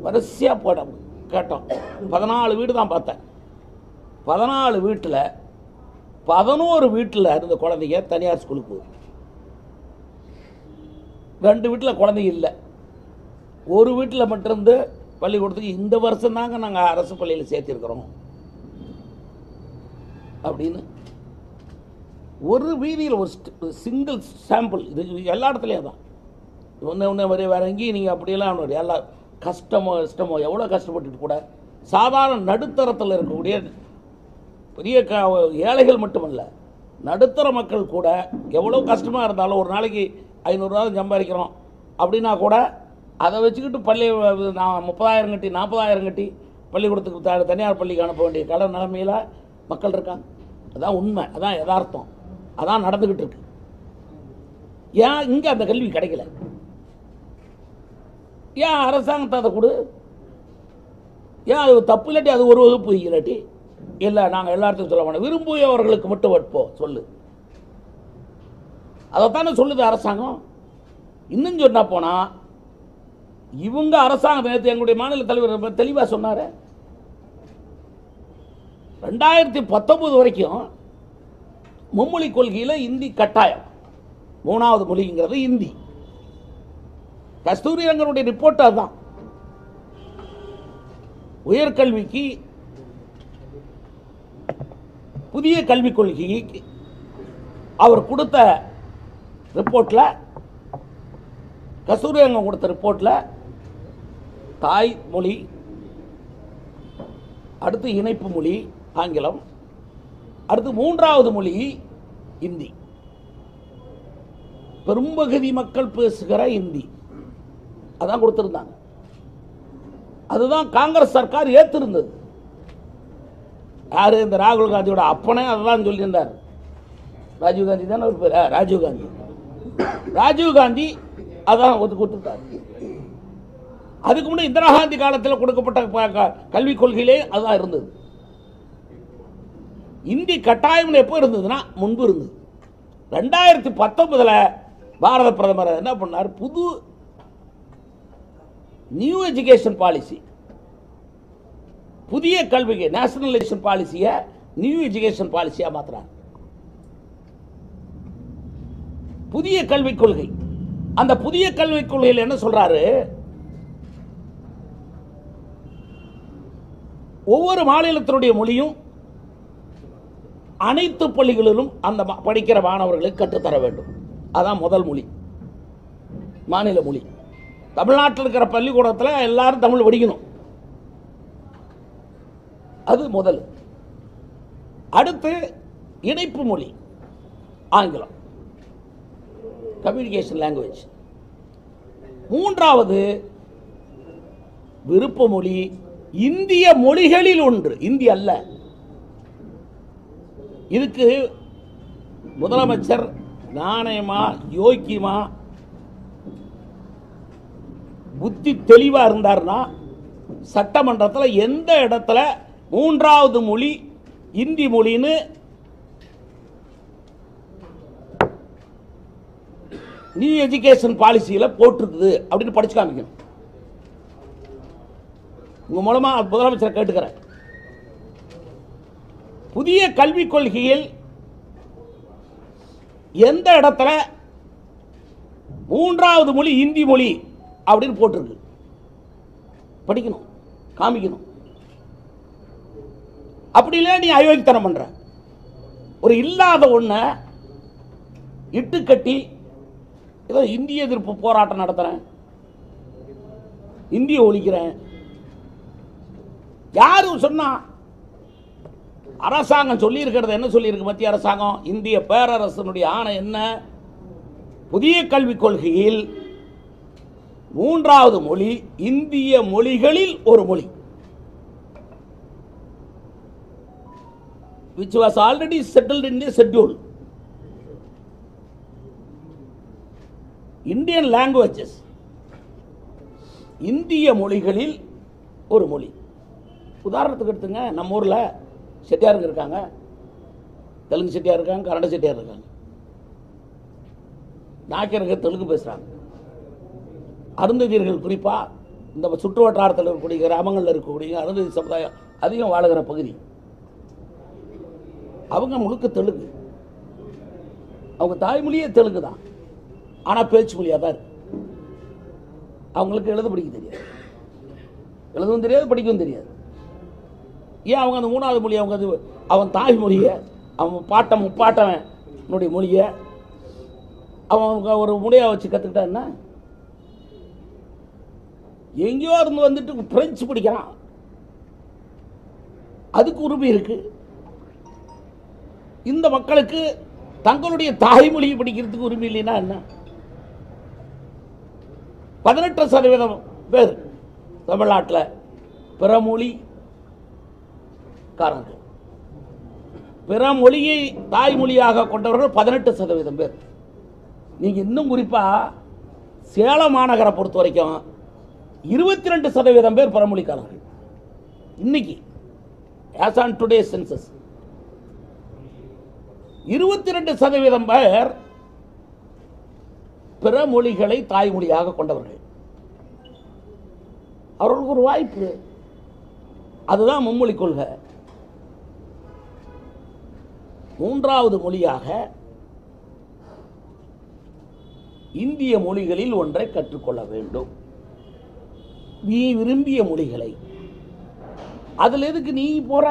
வரிசையாக போட்டோம் கேட்டோம். 14 வீடு தான் பார்த்தேன். 14 வீட்டில் 11 வீட்டில் இருந்த குழந்தைங்க தனியார் ஸ்கூலுக்கு போகுது. 2 வீட்டில் குழந்தைங்க இல்லை. ஒரு வீட்டில் மட்டுமிருந்து பள்ளிக்கூடத்துக்கு இந்த வருஷம் தாங்க நாங்கள் அரசு பள்ளியில் சேர்த்திருக்கிறோம் அப்படின்னு ஒரு வீதியில் ஒரு சிங்கிள் சாம்பிள். இது எல்லா இடத்துலையும் தான். ஒன்று வேறு எங்கேயும் நீங்கள் அப்படியெல்லாம் எல்லா கஷ்டமோ எவ்வளோ கஷ்டப்பட்டுட்டு கூட சாதாரண நடுத்தரத்தில் இருக்கக்கூடிய பெரிய ஏழைகள் மட்டுமல்ல, நடுத்தர மக்கள் கூட எவ்வளோ கஷ்டமாக இருந்தாலும் ஒரு நாளைக்கு 500 ரூபா சம்பாதிக்கிறோம் அப்படின்னா கூட அதை வச்சுக்கிட்டு பள்ளி நான் 30,000 கட்டி 40,000 கட்டி பள்ளிக்கூடத்துக்கு தனியார் பள்ளிக்கு அனுப்ப வேண்டிய கடன் நிலைமையில் மக்கள் இருக்காங்க. அதான் உண்மை, அதான் யதார்த்தம், அதான் நடந்துக்கிட்டு இருக்கு. ஏன் இங்கே அந்த கல்வி கிடைக்கல? ஏன் அரசாங்கத்தை அதை கொடு? ஏன் அது தப்பு இல்லாட்டி அது ஒரு வகுப்பு இல்லாட்டி இல்லை நாங்கள் எல்லாத்தையும் சொல்ல வேண்டாம், விரும்புகிறவர்களுக்கு மட்டும் வைப்போம் சொல்லு. அதைத்தானே சொல்லுது அரசாங்கம். இன்னும் சொன்னா போனா இவங்க அரசாங்கம் நேற்று எங்களுடைய மாநில தலைவர் தெளிவாக சொன்னார். 2019 வரைக்கும் மும்மொழி கொள்கையில் இந்தி கட்டாயம், 3வது மொழிங்கிறது இந்தி. கஸ்தூரி ரங்கனுடைய ரிப்போர்ட் அதுதான். உயர்கல்விக்கு புதிய கல்விக் கொள்கைக்கு அவர் கொடுத்த ரிப்போர்ட்டில், கஸ்தூரி ரங்கம் கொடுத்த ரிப்போர்ட்டில் தாய் மொழி, அடுத்து இணைப்பு மொழி ஆங்கிலம், அடுத்து 3வது மொழி இந்தி, பெரும்பகுதி மக்கள் பேசுகிற இந்தி, அதான் கொடுத்திருந்தாங்க. அதுதான் காங்கிரஸ் சர்க்கார் ஏற்றிருந்தது. யாரு? இந்த ராகுல் காந்தியோட அப்பனே அதுதான் சொல்லியிருந்தார். ராஜீவ்காந்தி தானே ஒரு பேர், ராஜீவ்காந்தி அதான் ஒத்து கொடுத்துட்டார். அதுக்கு முன்னே இந்திரா காந்தி காலத்தில் கொடுக்கப்பட்ட கல்விக் கொள்கையிலே அதுதான் இருந்தது. இந்தி கட்டாயம் எப்போ இருந்ததுன்னா முன்பு இருந்தது. 2019 பாரத பிரதமர் என்ன பண்ணார்? புது நியூ எஜுகேஷன் பாலிசி, புதிய கல்விக்கு நேஷனல் எஜுகேஷன் பாலிசியை நியூ எஜுகேஷன் பாலிசியா மாத்தினார். புதிய கல்விக் கொள்கை. அந்த புதிய கல்விக் கொள்கையில் என்ன சொல்றாரு? ஒவ்வொரு மாநிலத்தினுடைய மொழியும் அனைத்து பள்ளிகளிலும் அந்த படிக்கிற மாணவர்களுக்கு கற்றுத்தர வேண்டும். அதான் முதல் மொழி, மாநில மொழி. தமிழ்நாட்டில் இருக்கிற பள்ளிக்கூடத்தில் எல்லாரும் தமிழ் படிக்கணும், அது முதல். அடுத்து இணைப்பு மொழி ஆங்கிலம், கம்யூனிகேஷன் லாங்குவேஜ். 3வது விருப்ப மொழி இந்திய மொழிகளில் ஒன்று, இந்தி அல்ல. இதுக்கு முதலமைச்சர் நாணயமா யோக்கியமா புத்தி தெளிவா இருந்தார்னா சட்டமன்றத்தில் எந்த இடத்துல 3வது மொழி இந்தி மொழின்னு நியூ எஜுகேஷன் பாலிசியில் போட்டிருக்குது அப்படின்னு படிச்சு காமிக்கணும். உங்க மூலமா முதலமைச்சரை கேட்டுக்கிறேன். புதிய கல்விக் கொள்கையில் எந்த இடத்துல 3வது மொழி இந்தி மொழி அப்படின்னு போட்டிருக்கு, படிக்கணும், காமிக்கணும். அப்படி இல்லை நீ அயோக்கியத்தனம் பண்ற. ஒரு இல்லாத ஒண்ண இட்டு கட்டி ஏதோ இந்திய எதிர்ப்பு போராட்டம் நடத்துறேன், இந்திய ஒழிக்கிறேன். யாரும் சொன்னா? அரசாங்கம் சொல்லி இருக்கிறது என்ன சொல்லி இருக்கு? மத்திய அரசாங்கம், இந்திய பேரரசனுடைய ஆணை என்ன? புதிய கல்விக் கொள்கையில் 3வது மொழி இந்திய மொழிகளில் ஒரு மொழி, which was already settled in the schedule. Indian languages, இந்திய மொழிகளில் ஒரு மொழி. உதாரணத்துக்கு எடுத்துங்க, நம்ம ஊரில் செட்டியாருங்க இருக்காங்க, தெலுங்கு செட்டியார் இருக்காங்க, கன்னட செட்டியார் இருக்காங்க. நாக்கியர்கள் தெலுங்கு பேசுகிறாங்க, அருந்ததியர்கள் குறிப்பாக இந்த சுற்று வட்டாரத்தில் இருக்கக்கூடிய கிராமங்களில் இருக்கக்கூடிய அருந்ததி சமுதாயம் அதிகம் வாழுகிற பகுதி. அவங்க முழுக்க தெலுங்கு, அவங்க தாய்மொழியே தெலுங்கு தான், ஆனால் பேச்சு மொழியாக தான் இருக்கு. அவங்களுக்கு எழுத படிக்க தெரியாது, எழுதவும் தெரியாது, படிக்கவும் தெரியாது. ஏன் அவங்க அந்த மூணாவது மொழி, அவங்க அது அவன் தாய்மொழியை, அவன் பாட்டம் முப்பாட்டவனுடைய மொழியை அவன் ஒரு மொழியாக வச்சு கற்றுக்கிட்டான்னா, எங்கேயோ இருந்து வந்துட்டு பிரெஞ்சு படிக்கிறான், அதுக்கு உரிமை இருக்கு. இந்த மக்களுக்கு தங்களுடைய தாய்மொழியை படிக்கிறதுக்கு உரிமை இல்லைன்னா என்ன? 18% பேர் தமிழ்நாட்டில் பிற மொழிக்காரர்கள், பிற மொழியை தாய்மொழியாக கொண்டவர்கள் 18% பேர். நீங்க இன்னும் குறிப்பா சேலம் மாநகரை பொறுத்த வரைக்கும் 22% பேர் பிறமொழிக்காரர்கள். இன்னைக்கு as on today's census 22% பேர் பிற மொழிகளை தாய்மொழியாக கொண்டவர்கள். அவர்களுக்கு ஒரு வாய்ப்பு, அதுதான் மும்மொழி கொள்கை. மூன்றாவது மொழியாக இந்திய மொழிகளில் ஒன்றை கற்றுக்கொள்ள வேண்டும். நீ விரும்பிய மொழிகளை, அதில் எதுக்கு நீ போற?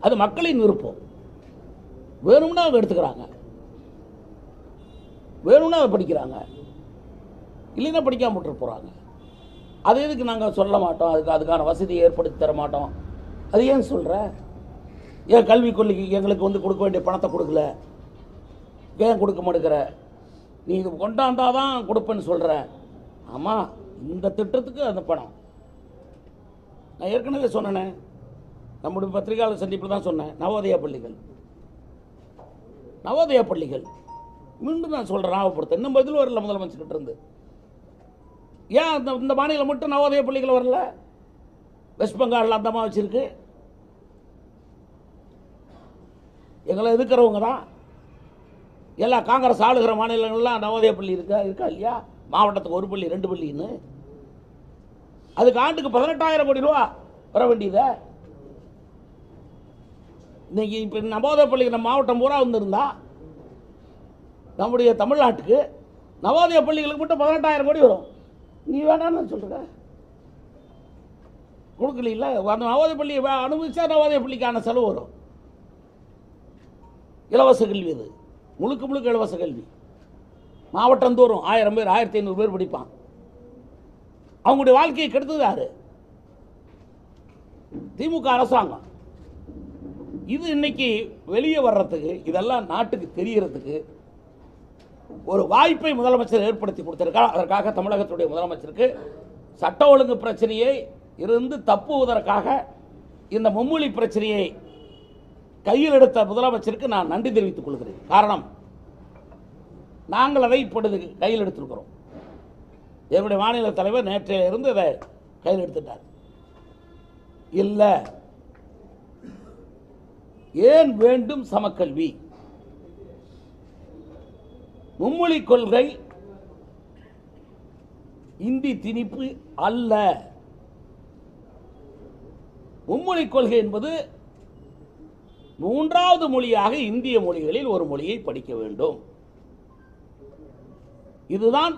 அது மக்களின் விருப்பம். வேணும்னா அவங்க எடுத்துக்கிறாங்க, வேணும்னா அதை படிக்கிறாங்க, இல்லைன்னா படிக்காம விட்டு போறாங்க. அது எதுக்கு நாங்கள் சொல்ல மாட்டோம், அதுக்கான வசதியை ஏற்படுத்தி தர மாட்டோம்? அது ஏன் சொல்ற? ஏன் கல்விக் கொள்கைக்கு எங்களுக்கு கொடுக்க வேண்டிய பணத்தை கொடுக்கல, ஏன் கொடுக்க மாட்டேங்கிற? நீ இது கொண்டாந்தாதான் கொடுப்பேன்னு சொல்ற. ஆமா, இந்த திட்டத்துக்கு அந்த பணம் நான் ஏற்கனவே சொன்னேன், நம்முடைய பத்திரிகையாளர் சந்திப்பில் தான் சொன்னேன். நவோதயா பள்ளிகள் மீண்டும் நான் சொல்றேன், ஞாபகப்படுத்த. இன்னும் பதில் வரல முதலமைச்சர்கிட்ட இருந்து. ஏன் இந்த மாநிலம் மட்டும் நவோதயா பள்ளிகள் வரல? வெஸ்ட் பெங்காலில் அந்த மாதிரி வச்சிருக்கு. எங்களை எதிர்க்கிறவங்க தான். எல்லா காங்கிரஸ் ஆளுகிற மாநிலங்கள்லாம் நவோதயா பள்ளி இருக்கா இல்லையா? மாவட்டத்துக்கு ஒரு பள்ளி 2 பள்ளின்னு. அதுக்கு ஆண்டுக்கு 18,000 கோடி ரூபா வர வேண்டியத. இன்னைக்கு இப்போ நவோதயா பள்ளி நம்ம மாவட்டம் பூரா வந்துருந்தா, நம்முடைய தமிழ்நாட்டுக்கு நவோதயா பள்ளிகளுக்கு மட்டும் 18,000 கோடி வரும். நீ வேணான்னு சொல்ற, கொடுக்கல. அந்த நவோதய பள்ளி அனுபவிச்சா நவோதய பள்ளிக்கான செலவு வரும். இலவச கல்வி, அது முழுக்க இலவச கல்வி. மாவட்டம் தோறும் 1000 பேர் 1500 பேர் படிப்பான். அவங்களுடைய வாழ்க்கையை கெடுத்தது யாரு? திமுக அரசாங்கம். இது இன்னைக்கு வெளியே வர்றதுக்கு, இதெல்லாம் நாட்டுக்கு தெரியறதுக்கு ஒரு வாய்ப்பை முதலமைச்சர் ஏற்படுத்தி கொடுத்திருக்கார். அதற்காக தமிழகத்துடைய முதலமைச்சருக்கு சட்ட ஒழுங்கு பிரச்சனையை இருந்து தப்புவதற்காக இந்த மும்மொழி பிரச்சனையை கையில் எடுத்த முதலமைச்சருக்கு நான் நன்றி தெரிவித்துக் கொள்கிறேன். காரணம், நாங்கள் அதை இப்பொழுது கையில் எடுத்திருக்கிறோம். என்னுடைய மாநில தலைவர் நேற்றைய இருந்து அதை கையில் எடுத்துட்டார். இல்ல, ஏன் வேண்டும் சமக்கல்வி? மும்மொழி கொள்கை இந்தி திணிப்பு அல்ல. மும்மொழி கொள்கை என்பது மூன்றாவது மொழியாக இந்திய மொழிகளில் ஒரு மொழியை படிக்க வேண்டும். இதுதான்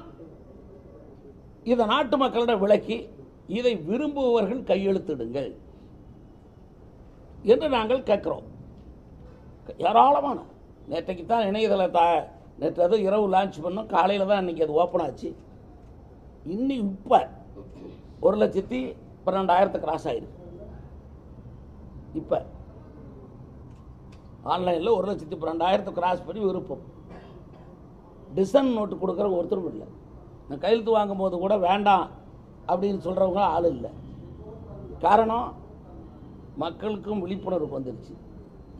இதை நாட்டு மக்களிடம் விளக்கி, இதை விரும்புபவர்கள் கையெழுத்திடுங்கள் என்று நாங்கள் கேட்கிறோம். ஏராளமான, நேற்றைக்கு தான் இணையதளத்தை நேற்று அது இரவு லான்ச் பண்ணோம், காலையில் தான் இன்னைக்கு அது ஓப்பன் ஆச்சு. இன்னும் இப்போ 1,12,000 கிராஸ் ஆயிருக்கு. இப்போ ஆன்லைனில் 1,12,000 கிராஸ் பண்ணி விருப்பம். டிசன் நோட்டு கொடுக்குற ஒருத்தரும் இல்லை. நான் கையெழுத்து வாங்கும் போது கூட வேண்டாம் அப்படின்னு சொல்கிறவங்க ஆள் இல்லை. காரணம், மக்களுக்கும் விழிப்புணர்வு வந்துருச்சு.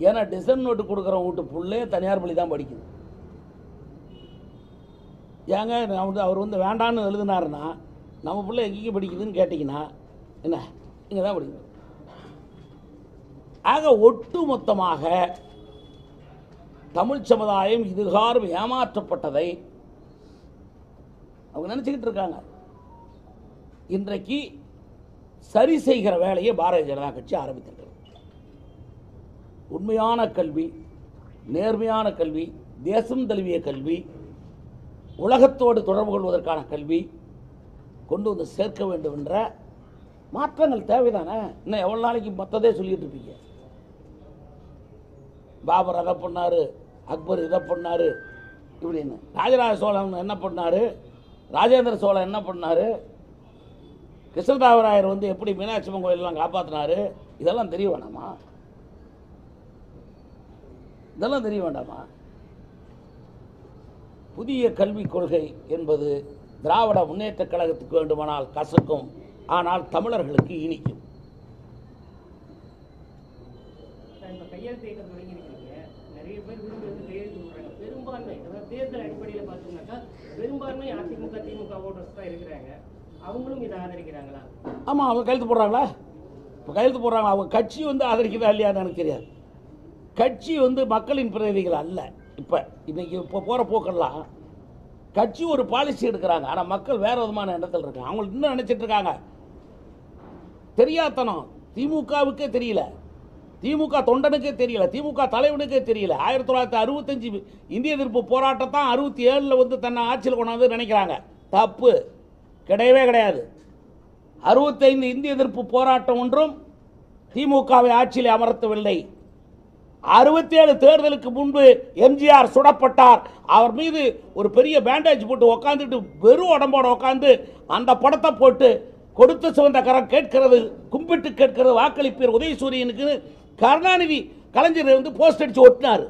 ஏன்னா டிசன் நோட்டு கொடுக்குறவங்க வீட்டு பிள்ளையே தனியார் பள்ளி தான் படிக்குது. ஏங்க அவர் வேண்டான்னு எழுதினாருன்னா நம்ம பிள்ளை எங்கேயும் படிக்குதுன்னு கேட்டிங்கன்னா என்ன, இங்கே தான் படிக்குது. ஆக ஒட்டு மொத்தமாக தமிழ் சமுதாயம் இதுகாரும் ஏமாற்றப்பட்டதை அவங்க நினச்சிக்கிட்டு இருக்காங்க. இன்றைக்கு சரி செய்கிற வேலையை பாரதிய ஜனதா கட்சி ஆரம்பித்திருக்கிறது. உண்மையான கல்வி, நேர்மையான கல்வி, தேசம் தழுவிய கல்வி, உலகத்தோடு தொடர்பு கொள்வதற்கான கல்வி கொண்டு வந்து சேர்க்க வேண்டும் என்ற மாற்றங்கள் தேவைதானே. இன்னும் எவ்வளோ நாளைக்கு மற்றதே சொல்லிட்டு இருப்பீங்க? பாபர் அதை பண்ணாரு, அக்பர் இதை பண்ணாரு இப்படின்னு. ராஜராஜ சோழன் என்ன பண்ணாரு, ராஜேந்திர சோழன் என்ன பண்ணாரு, கிருஷ்ணதேவராயர் வந்து எப்படி மீனாட்சி அம்மன் கோயிலெல்லாம் காப்பாற்றினாரு, இதெல்லாம் தெரிய வேண்டாமா? இதெல்லாம் தெரிய வேண்டாமா? புதிய கல்விக் கொள்கை என்பது திராவிட முன்னேற்ற கழகத்துக்கு வேண்டுமானால் கசக்கும், ஆனால் தமிழர்களுக்கு இனிக்கும். கையெழுத்து இயக்கம் தொடங்கியிருக்கீங்க, நிறைய பேர் விரும்பி வந்து கையெழுத்து போடுறாங்க. பெரும்பான்மை அதாவது தேர்தல் அடிப்படையில் பார்த்தோம்னாக்கா பெரும்பான்மை அதிமுக திமுக ஓட்டர்ஸ் தான் இருக்கிறாங்க. அவங்களும் இதை ஆதரிக்கிறாங்களா? ஆமாம், அவங்க கையெழுத்து போடுறாங்களா? இப்போ கையெழுத்து போடுறாங்க. அவங்க கட்சி வந்து ஆதரிக்குதா இல்லையான்னு எனக்கு தெரியாது. கட்சி வந்து மக்களின் பிரதிநிதிகள் அல்ல. இப்போ போகிற போக்கெல்லாம் கட்சி ஒரு பாலிசி எடுக்கிறாங்க, ஆனால் மக்கள் வேறு விதமான எண்ணத்தில் இருக்காங்க. அவங்க இன்னும் நினச்சிட்டு இருக்காங்க தெரியாதனம். திமுகவுக்கே தெரியல, திமுக தொண்டனுக்கே தெரியல, திமுக தலைவனுக்கே தெரியல. 1965 இந்திய எதிர்ப்பு போராட்டத்தான் 67 வந்து தன்னை ஆட்சியில் கொண்டாந்து நினைக்கிறாங்க. தப்பு, கிடையவே கிடையாது. 65 இந்திய எதிர்ப்பு போராட்டம் ஒன்றும் திமுகவை ஆட்சியில் அமர்த்தவில்லை. 67 தேர்தலுக்கு முன்பு எம்ஜிஆர் சுடப்பட்டார். அவர் மீது ஒரு பெரிய பேண்டேஜ் போட்டு உட்காந்துட்டு வெறும் உடம்போட உட்காந்து அந்த படத்தை போட்டு கொடுத்து சிவந்த கரம் கேட்கிறது, கும்பிட்டு கேட்கிறது, வாக்களிப்பீர் உதயசூரியனுக்கு கருணாநிதி கலைஞர் வந்து போஸ்ட் அடிச்சு ஒட்டினார்.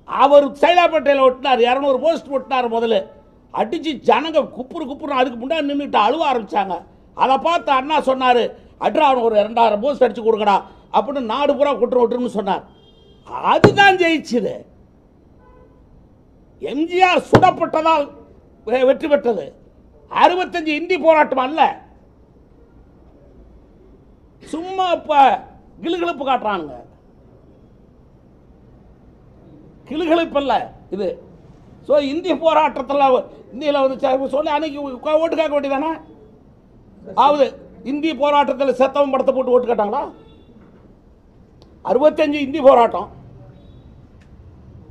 அவர் சைலாப்பேட்டையில் ஒட்டினார், 200 போஸ்ட் ஒட்டினார். முதல்ல அடிச்சு ஜனங்க குப்புறு அதுக்கு முன்னாடி நின்றுட்டு அழுவ ஆரம்பிச்சாங்க. அதை பார்த்து அண்ணா சொன்னார், அட்ரா அவனுக்கு ஒரு 2000 போஸ்ட் அடிச்சு கொடுக்கடா அப்படின்னு நாடு பூரா விட்டுருன்னு சொன்னார். அதுதான் ஜெயிச்சது. எம்ஜிஆர் சுடப்பட்டதால் வெற்றி பெற்றது. 65 இந்தி போராட்டம் அல்ல. சும்மா இப்ப கிளுகிழப்பு காட்டுறானுங்க. கிளுகிழப்பு அல்ல இது. இந்திய போராட்டத்தில் இந்தியில் வந்து சொல்லி அன்னைக்கு ஓட்டு கேட்க வேண்டியதானே? ஆகுது இந்திய போராட்டத்தில் செத்தவன் படத்தை போட்டு ஓட்டு கேட்டாங்களா? 65 இந்தி போராட்டம்.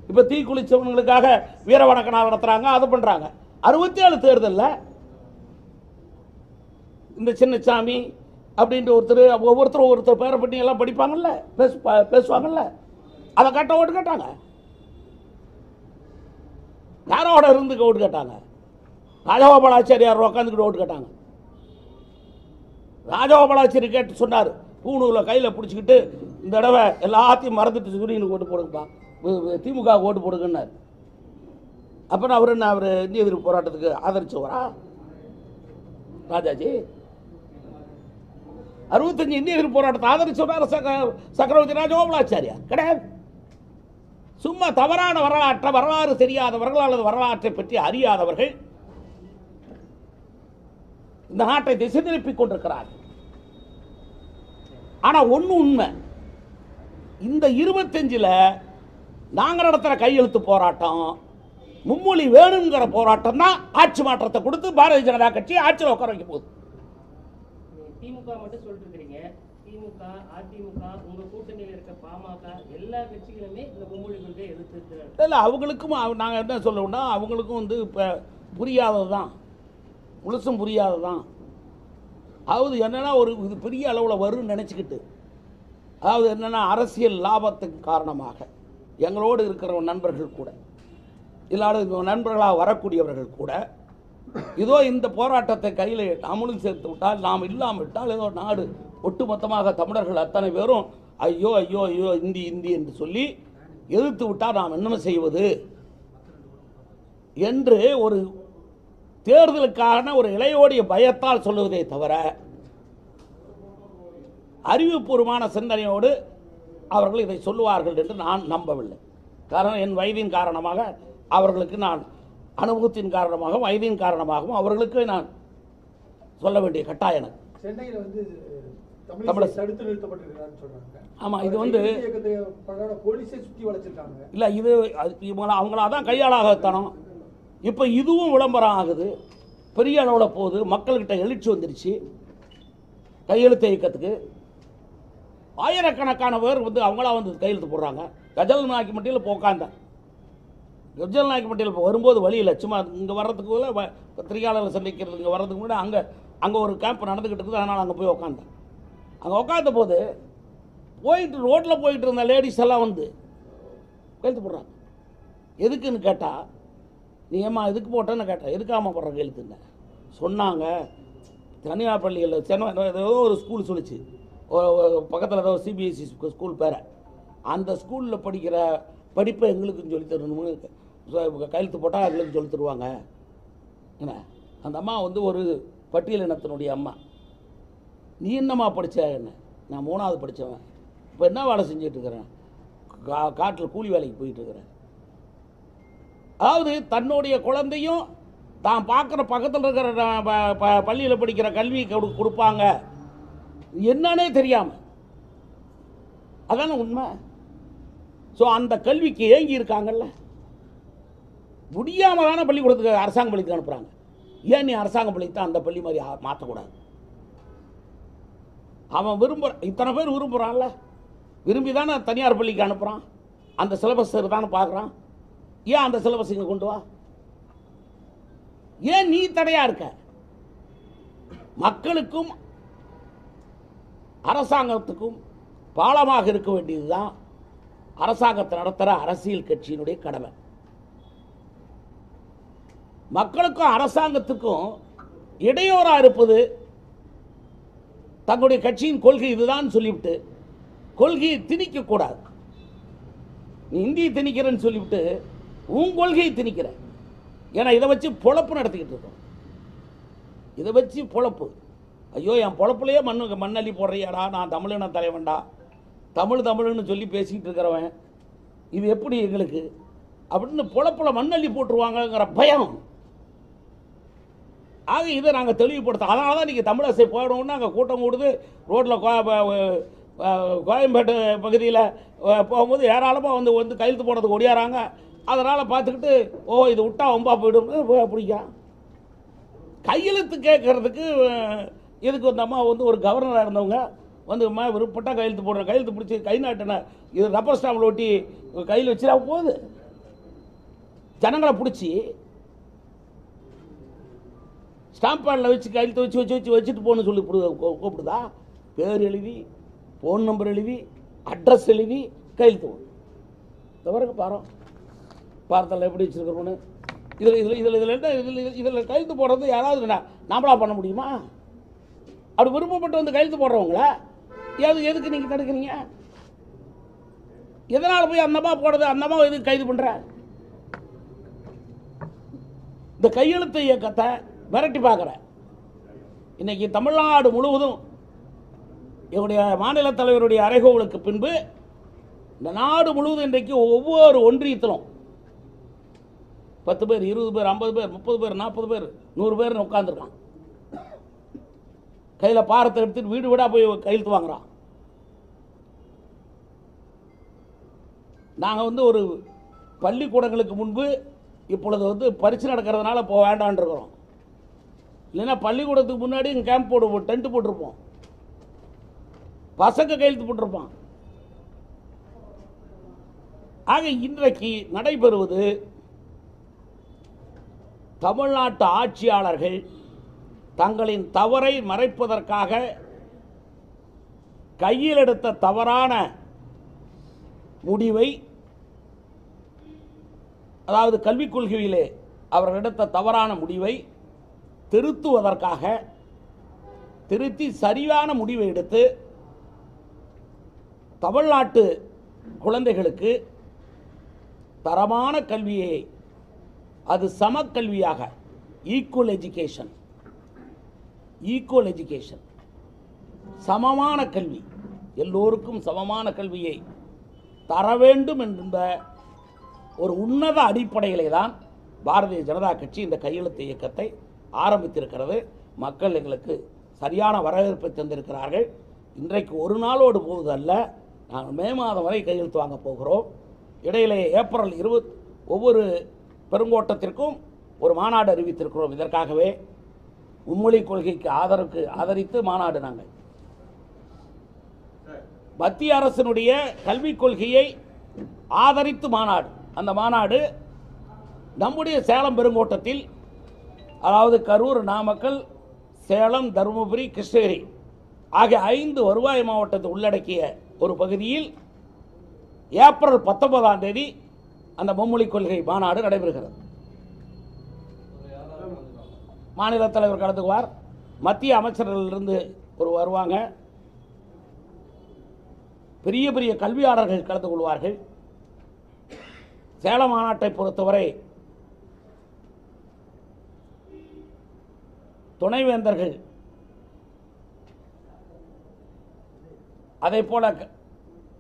இப்போ தீக்குளிச்சவங்களுக்காக வீர வணக்க நாள் நடத்துறாங்க, அதை பண்றாங்க. 67 தேர்தலில் இந்த சின்னசாமி அப்படின்ட்டு ஒவ்வொருத்தர் பேரை பற்றி எல்லாம் படிப்பாங்கல்ல, பேசுவாங்கல்ல, அதை கட்ட ஓட்டு கேட்டாங்க. யாரோட இருந்து ஓட்டு கேட்டாங்க? ராஜகோபாலாச்சாரியார் உட்காந்துக்கிட்டு ஓட்டு கேட்டாங்க. ராஜகோபாலாச்சாரி கேட்டு சொன்னார், பூணூரில் கையில் பிடிச்சிக்கிட்டு இந்த தடவை எல்லாத்தையும் மறந்துட்டு சூரியனுக்கு ஓட்டு போடுங்கப்பா, திமுக ஓட்டு போடுங்கன்னார். அப்புறம் அவர் இந்திய எதிர்ப்பு போராட்டத்துக்கு ஆதரிச்சவரா ராஜாஜி? 65 இந்திய எதிர்ப்பு போராட்டத்தை ஆதரிச்சவரா சக்கரவர்த்தி ராஜகோபாலாச்சாரியா? கிடையாது. சும்மா தவறான வரலாறு தெரியாதவர்கள் அல்லது வரலாற்றை பற்றி அறியாதவர்கள் இந்த நாட்டை திசை திருப்பிக் கொண்டிருக்கிறார்கள். ஆனா ஒண்ணு உண்மை, இந்த 25ல் நாங்க நடத்துற கையெழுத்து போராட்டம் மும்மொழி வேணுங்கிற போராட்டம் தான் ஆட்சி மாற்றத்தை கொடுத்து பாரதிய ஜனதா கட்சி ஆட்சியில் உட்கார வைக்க போகுது. திமுக மட்டும் சொல்லிட்டு இருக்கிறீங்க, திமுக அதிமுக உங்க கூட்டணியில் இருக்க பாமக எல்லா கட்சிகளுமே இந்த மும்மொழி கொள்கை எதிர்த்து இல்லை. அவங்களுக்கும் நாங்கள் என்ன சொல்லணும்னா, அவங்களுக்கும் வந்து இப்போ புரியாதது தான், முழுசும் புரியாதது தான். அதாவது என்னன்னா ஒரு இது பெரிய அளவில் வரும்னு நினச்சிக்கிட்டு, அதாவது என்னென்னா அரசியல் லாபத்துக்கு காரணமாக எங்களோடு இருக்கிற நண்பர்கள் கூட, இல்லாத நண்பர்களாக வரக்கூடியவர்கள் கூட இதோ இந்த போராட்டத்தை கையில் நாமளும் சேர்த்து விட்டால், நாம் இல்லாமல் விட்டால் ஏதோ நாடு ஒட்டுமொத்தமாக தமிழர்கள் அத்தனை பேரும் ஐயோ ஐயோ ஐயோ இந்தி இந்தி என்று சொல்லி எதிர்த்து விட்டால் நாம் என்ன செய்வது என்று ஒரு தேர்தலுக்கான ஒரு இளையோடைய பயத்தால் சொல்லுவதே தவிர அறிவுபூர்வமான சிந்தனையோடு அவர்கள் இதை சொல்லுவார்கள் என்று நான் நம்பவில்லை. காரணம் என் வயதின் காரணமாக அவர்களுக்கு நான் அனுபவத்தின் காரணமாக வயதின் காரணமாகவும் அவர்களுக்கு நான் சொல்ல வேண்டிய கட்டாயம் எனக்கு. சென்னையில் வந்து தடுத்து நிறுத்தப்பட்டிருக்கிறான்னு சொல்றாங்க. ஆமா, இது வந்து போலீஸை சுற்றி வளைச்சிருக்காங்க. இல்லை, இது அவங்கள அதான் கையாளாகத்தனம். இப்போ இதுவும் விளம்பரம் ஆகுது. பெரிய அளவில் போகுது, மக்கள்கிட்ட எழுச்சி வந்துருச்சு. கையெழுத்து இயக்கத்துக்கு ஆயிரக்கணக்கான பேர் வந்து அவங்களா வந்து கையெழுத்து போடுறாங்க. கஜல் நாயக்கம்பட்டியில் இப்போ உட்காந்தேன். கஜல் நாயக்கம்பட்டியில் இப்போ வரும்போது வழியில் சும்மா இங்கே வர்றதுக்குள்ள பத்திரிகையாளர்கள் சந்திக்கிறது இங்கே வர்றதுக்கு முன்னாடி அங்கே ஒரு கேம்ப் நடந்துக்கிட்டு இருக்குது. அதனால் அங்கே போய் உட்காந்தேன். அங்கே உட்காந்த போது ரோட்டில் போயிட்டு இருந்த லேடிஸ் எல்லாம் வந்து கையெழுத்து போடுறாங்க. எதுக்குன்னு கேட்டால், நீ ஏம்மா எதுக்கு போட்டேன்னு கேட்டேன். எதுக்காமல் போடுற கையெழுத்துங்க சொன்னாங்க. தனியார் பள்ளிகளில் ஏதோ ஒரு ஸ்கூல் சொல்லிச்சு, பக்கத்தில் ஏதோ சிபிஎஸ்சி ஸ்கூல் பேரை, அந்த ஸ்கூலில் படிக்கிற படிப்பை எங்களுக்கும் சொல்லித் தரணும்னு கையெழுத்து போட்டால் எங்களுக்கு சொல்லித் தருவாங்க. என்ன, அந்த அம்மா வந்து ஒரு பட்டியலினத்தினுடைய அம்மா. நீ என்னம்மா படித்த? என்ன, நான் 3வது படித்தவன். இப்போ என்ன வேலை செஞ்சிட்ருக்கிறேன்? காட்டில் கூலி வேலைக்கு போயிட்டுருக்கிறேன். அதாவது தன்னுடைய குழந்தையும் தான் பார்க்குற பக்கத்தில் இருக்கிற பள்ளியில் படிக்கிற கல்வி கொடுப்பாங்க என்னன்னே தெரியாமல். அதான உண்மை. ஸோ அந்த கல்விக்கு ஏங்கி இருக்காங்கல்ல, முடியாமல் தானே பள்ளிக்கூடத்துக்கு அரசாங்க பள்ளிக்கு அனுப்புகிறாங்க. ஏன் நீ அரசாங்க பள்ளிக்கு தான் அந்த பள்ளி மாதிரி மாற்றக்கூடாது? அவன் இத்தனை பேர் விரும்புகிறான்ல, விரும்பி தானே தனியார் பள்ளிக்கு அனுப்புகிறான். அந்த சிலபஸ் தானே பார்க்குறான். ஏன் அந்த சிலபஸ் இங்கே கொண்டு வா? ஏன் நீ தடையா இருக்க? மக்களுக்கும் அரசாங்கத்துக்கும் பாலமாக இருக்க வேண்டியதுதான் அரசாங்கத்தை நடத்துகிற அரசியல் கட்சியினுடைய கடமை. மக்களுக்கும் அரசாங்கத்துக்கும் இடையூறாக இருப்பது தங்களுடைய கட்சியின் கொள்கை இதுதான் சொல்லிவிட்டு கொள்கையை திணிக்கக்கூடாது. நீ இந்தியை திணிக்கிறேன்னு சொல்லிவிட்டு உன் கொள்கையை திணிக்கிற. ஏன்னா இதை வச்சு பொழப்பு நடத்திக்கிட்டு இருக்கோம். இதை வச்சு பொழப்பு. ஐயோ, என் பொழப்புலையே மண்ணள்ளி போடுறியாடா, நான் தமிழின தலைவன்டா, தமிழ்னு சொல்லி பேசிக்கிட்டு இருக்கிறவன், இது எப்படி எங்களுக்கு அப்படின்னு பொழப்புல மண்ணள்ளி போட்டுருவாங்கங்கிற பயம். ஆக இதை நாங்கள் தெளிவுபடுத்த. அதனால தான் நீங்கள் தமிழரசை போயிடணும்னு அங்கே கூட்டம் கூடுது. ரோட்டில் கோயம்பேட்டு பகுதியில் போகும்போது ஏராளமாக வந்து கையெழுத்து போடுறதுக்கு ஒடியாராங்க. அதனால் பார்த்துக்கிட்டு இது விட்டா ஒம்பா போய்டும் பிடிக்கான். கையெழுத்து கேட்கறதுக்கு எதுக்கு அந்த அம்மா வந்து ஒரு கவர்னராக இருந்தவங்க வந்து விருப்பப்பட்டா கையெழுத்து போடுற, கையெழுத்து பிடிச்சி கை நாட்டின இது ரப்பர் ஸ்டாம்பில் ஒட்டி கையில் வச்சுட்டா போகுது. ஜனங்களை பிடிச்சி ஸ்டாம்ப் பேடில் வச்சு கையெழுத்து வச்சுட்டு போகணும்னு சொல்லி கூப்பிடுதா? பேர் எழுதி, ஃபோன் நம்பர் எழுதி, அட்ரஸ் எழுதி கையெழுத்து போகணும். தவறுக்கு பாரத்தில் எப்படி வச்சுருக்கிறோன்னு இதில் கையெழுத்து போடுறது யாராவது நாமளா பண்ண முடியுமா? அப்படி விருப்பப்பட்டு வந்து கையெழுத்து போடுறவங்கள எதுக்கு நீங்கள் தடுக்கிறீங்க? எதனால் போய் அந்தமா போடுறது? அந்தமா எதுக்கு கைது பண்ணுற? இந்த கையெழுத்து இயக்கத்தை மிரட்டி பார்க்குற. இன்னைக்கு தமிழ்நாடு முழுவதும் என்னுடைய மாநில தலைவருடைய அறைகோவலுக்கு பின்பு இந்த நாடு முழுவதும் இன்றைக்கு ஒவ்வொரு ஒன்றியத்திலும் 10 பேர், 20 பேர், 50 பேர், 30 பேர், 40 பேர், 100 பேர் உட்காந்துருக்கான். கையில் பாரத்தை எடுத்துட்டு வீடு வீடாக போய் கையெழுத்து வாங்குறான். நாங்கள் வந்து ஒரு பள்ளிக்கூடங்களுக்கு முன்பு இப்பொழுது வந்து பரீட்சை நடக்கிறதுனால போக வேண்டான் இருக்கிறோம். இல்லைன்னா பள்ளிக்கூடத்துக்கு முன்னாடி இங்கே கேம்ப் போடுவோம், டென்ட் போட்டிருப்போம், பசங்க கையெழுத்து போட்டிருப்பான். ஆக இன்றைக்கு நடைபெறுவது தமிழ்நாட்டு ஆட்சியாளர்கள் தங்களின் தவறை மறைப்பதற்காக கையில் எடுத்த தவறான முடிவை, அதாவது கல்விக் கொள்கையிலே அவர்கள் எடுத்த தவறான முடிவை திருத்துவதற்காக திருத்தி சரியான முடிவை எடுத்து தமிழ்நாட்டு குழந்தைகளுக்கு தரமான கல்வியை, அது சமக்கல்வியாக, ஈக்குவல் எஜுகேஷன், சமமான கல்வி, எல்லோருக்கும் சமமான கல்வியை தர வேண்டும் என்ற ஒரு உன்னத அடிப்படையிலே தான் பாரதிய ஜனதா கட்சி இந்த கையெழுத்து இயக்கத்தை ஆரம்பித்திருக்கிறது. மக்கள் எங்களுக்கு சரியான வரவேற்பை தந்திருக்கிறார்கள். இன்றைக்கு ஒரு நாளோடு போவதல்ல, நாங்கள் மே மாதம் வரை கையெழுத்து வாங்க போகிறோம். இடையிலே ஏப்ரல் 20 ஒவ்வொரு பெருங்கோட்டத்திற்கும் ஒரு மாநாடு அறிவித்திருக்கிறோம். இதற்காகவே மும்மொழி கொள்கைக்கு ஆதரித்து மாநாடு. நாங்கள் மத்திய அரசினுடைய கல்விக் கொள்கையை ஆதரித்து மாநாடு. அந்த மாநாடு நம்முடைய சேலம் பெருங்கோட்டத்தில், அதாவது கரூர், நாமக்கல், சேலம், தருமபுரி, கிருஷ்ணகிரி ஆகிய 5 வருவாய் மாவட்டத்தை உள்ளடக்கிய ஒரு பகுதியில் ஏப்ரல் 19ஆம் தேதி அந்த மும்மொழி கொள்கை மாநாடு நடைபெறுகிறது. மாநில தலைவர் கலந்துக்குவார், மத்திய அமைச்சர்களிலிருந்து ஒரு வருவாங்க, பெரிய பெரிய கல்வியாளர்கள் கலந்து கொள்வார்கள். சேலம் மாநாட்டை பொறுத்தவரை துணைவேந்தர்கள், அதே போல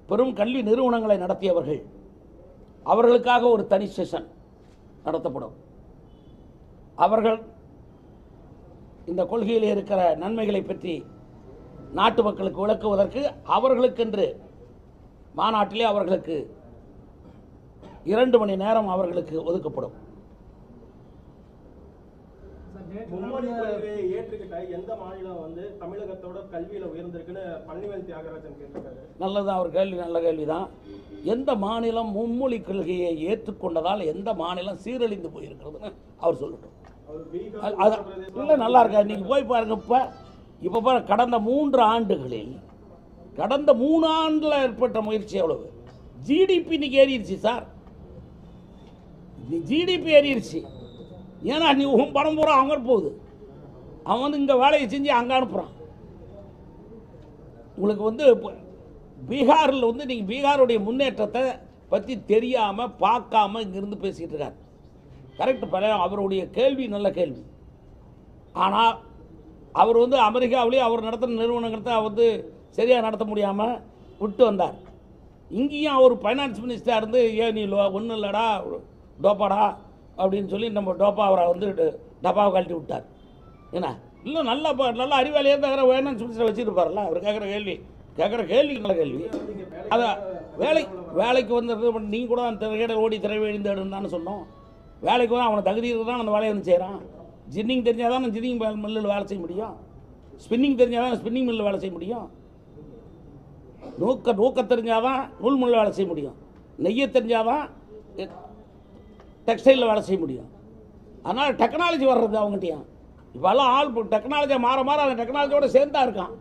பெரும் கல்வி நிறுவனங்களை நடத்தியவர்கள், அவர்களுக்காக ஒரு தனி செஷன் நடத்தப்படும். அவர்கள் இந்த கொள்கையில் இருக்கிற நன்மைகளை பற்றி நாட்டு மக்களுக்கு விளக்குவதற்கு அவர்களுக்கென்று மாநாட்டிலே அவர்களுக்கு 2 மணி நேரம் அவர்களுக்கு ஒதுக்கப்படும். மும்மொழி கொள்கையை ஏற்றுக்கிட்ட எந்த மாநிலம் வந்து தமிழகத்தோட கல்வியில உயர்ந்திருக்குன்னு பழனிவேல் தியாகராஜன் கேட்டிருக்காரு. நல்லதான், அவர் கேள்வி நல்ல கேள்விதான். எந்த மாநிலம் மும்மொழி கொள்கையை ஏற்றுக்கொண்டதால் எந்த மாநிலம் சீரழிந்து போயிருக்கிறதுன்னு அவர் சொல்லட்டும். இல்லை, நல்லா இருக்கா? நீங்க போய் பாருங்க. இப்ப பாருங்க, கடந்த 3 ஆண்டுகளில் ஏற்பட்ட முயற்சி எவ்வளவு? ஜிடிபி இன்னைக்கு ஏறிடுச்சு சார். ஜிடிபி ஏறிடுச்சு. ஏன்னா நீ உன் பணம் பூரா அவங்க போகுது. அவன் வந்து இங்கே வேலையை செஞ்சு அங்கே அனுப்புகிறான். உங்களுக்கு வந்து பீகாரில் வந்து நீங்கள் பீகாருடைய முன்னேற்றத்தை பற்றி தெரியாமல் பார்க்காம இங்கிருந்து பேசிக்கிட்டு இருக்கார். கரெக்ட். அவருடைய கேள்வி நல்ல கேள்வி. ஆனால் அவர் வந்து அமெரிக்காவிலேயே அவர் நடத்துகிற நிறுவனங்களை வந்து சரியாக நடத்த முடியாமல் விட்டு வந்தார். இங்கேயும் அவர் ஃபைனான்ஸ் மினிஸ்டராக இருந்து ஏன் நீ ஒன்றும் இல்லைடா டோப்பாடா அப்படின்னு சொல்லி நம்ம டோப்பா அவரை வந்து டப்பாவை கழட்டி விட்டார். ஏன்னா இல்லை நல்ல அறிவாளியாக இருந்தால் ஃபைனான்ஸ் மினிஸ்டரை வச்சுருப்பார்ல. அவர் கேட்குற கேள்வி நல்ல கேள்வி. அதான் வேலைக்கு வந்து நீங்கள் கூட திரையேடல் ஓடி திரைவழிந்தாடுன்னு சொன்னோம். வேலைக்கு வந்து அவனை தகுதி இருக்குதான் அந்த வேலையை வந்து செய்கிறான். ஜின்னிங் தெரிஞ்சால் தான் ஜின்னிங் மில்லில் வேலை செய்ய முடியும். ஸ்பின்னிங் தெரிஞ்சால் தான் ஸ்பின்னிங் மில்லில் வேலை செய்ய முடியும். நூக்க தெரிஞ்சால் தான் நூல் மில்லில் வேலை செய்ய முடியும். நெய்ய தெரிஞ்சால் தான் டெக்ஸ்டைலில் வேலை செய்ய முடியும். அதனால் டெக்னாலஜி வர்றது அவங்ககிட்டயும். இப்போல்லாம் ஆள் டெக்னாலஜியை மாற அந்த டெக்னாலஜியோட சேர்ந்தா இருக்கான்.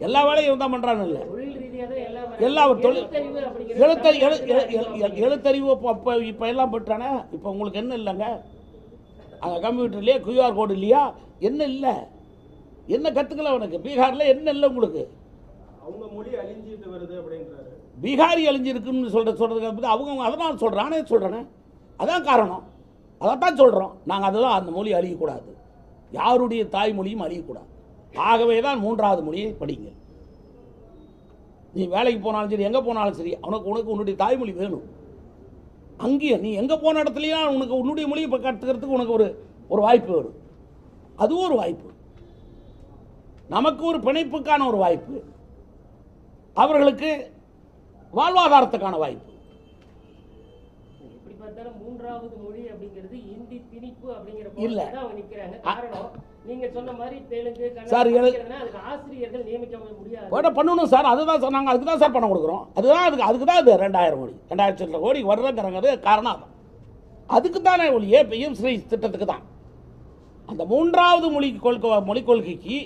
எல்லா வேலையும் தான் பண்ணுறான்னு இல்லை. எல்லா எழுத்தறிவு இப்போ எல்லாம் பெற்றானே. இப்போ உங்களுக்கு என்ன இல்லைங்க, அங்கே கம்ப்யூட்டர்லேயே QR கோடு இல்லையா? என்ன இல்லை, என்ன கற்றுக்கல அவனுக்கு? பீகாரில் என்ன இல்லை உங்களுக்கு? அவங்க மொழி அழிஞ்சிட்டு வருது அப்படின்றாரு. பீகாரி அழிஞ்சிருக்குன்னு சொல்கிறதுக்கு அவங்க அதனால் சொல்கிறேனே. அதான் காரணம். அதைத்தான் சொல்கிறோம் நாங்கள். அதெல்லாம் அந்த மொழி அழியக்கூடாது, யாருடைய தாய்மொழியும் அழியக்கூடாது. ஆகவே தான் 3வது மொழியை படிங்க. நீ வேலைக்கு போனாலும் சரி, எங்கே போனாலும் சரி, உனக்கு உன்னுடைய தாய்மொழி வேணும். அங்கேயே நீ எங்கே போன இடத்துலையும் உனக்கு உன்னுடைய மொழியை கற்றுக்கிறதுக்கு உனக்கு ஒரு வாய்ப்பு வரும். அதுவும் ஒரு வாய்ப்பு. நமக்கு ஒரு பிணைப்புக்கான ஒரு வாய்ப்பு, அவர்களுக்கு வாழ்வாதாரத்துக்கான வாய்ப்பு. எப்படி பார்த்தாலும் 3வது மொழி அப்படிங்கிறது இந்தி திணிப்பு அப்படிங்கிற இல்ல. அவங்க நிற்கிறாங்க. காரணம் நீங்க சொன்ன மாதிரி தெலுங்கு, சார், அதுக்கு ஆசிரியர்கள் நியமிக்க முடியாது. பண்ணணும் சார். அதுதான் சார், நாங்கள் அதுக்கு தான் சார் பணம் கொடுக்குறோம். அதுக்கு தான் இது 2000 கோடி 2000 கோடி வருதுங்கிறது காரணம். அதுக்கு தானே ஒழிய PM ஸ்ரீ திட்டத்துக்கு தான். அந்த 3வது மொழி கொள்கைக்கு